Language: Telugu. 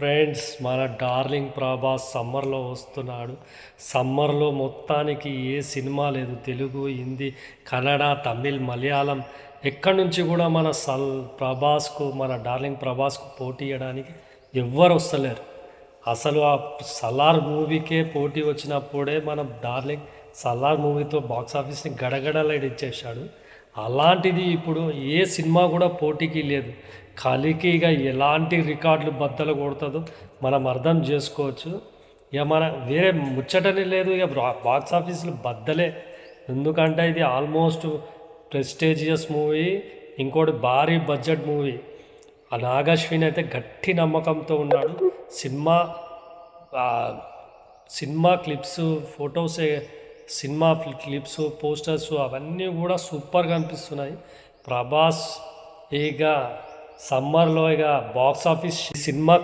ఫ్రెండ్స్, మన డార్లింగ్ ప్రభాస్ సమ్మర్లో వస్తున్నాడు. సమ్మర్లో మొత్తానికి ఏ సినిమా లేదు. తెలుగు, హిందీ, కన్నడ, తమిళ్, మలయాళం ఎక్కడి నుంచి కూడా మన డార్లింగ్ ప్రభాస్కు పోటీ ఇవ్వడానికి ఎవ్వరు వస్తలేరు. అసలు ఆ సలార్ మూవీకే పోటీ వచ్చినప్పుడే మన డార్లింగ్ సలార్ మూవీతో బాక్సాఫీస్ని గడగడలాడించేశాడు. అలాంటిది ఇప్పుడు ఏ సినిమా కూడా పోటీకి లేదు. కలికిగా ఎలాంటి రికార్డులు బద్దలు కొడుతుందో మనం అర్థం చేసుకోవచ్చు. ఇక మన వేరే ముచ్చటనే లేదు. ఇక బాక్స్ ఆఫీసులు బద్దలే. ఎందుకంటే ఇది ఆల్మోస్ట్ ప్రెస్టేజియస్ మూవీ, ఇంకోటి భారీ బడ్జెట్ మూవీ. ఆ నాగశ్విన్ అయితే గట్టి నమ్మకంతో ఉన్నాడు. Cinema clips, photos, cinema clips, posters అవన్నీ కూడా సూపర్గా అనిపిస్తున్నాయి. ప్రభాస్ ఇక సమ్మర్లో ఇక బాక్స్ ఆఫీస్ సినిమా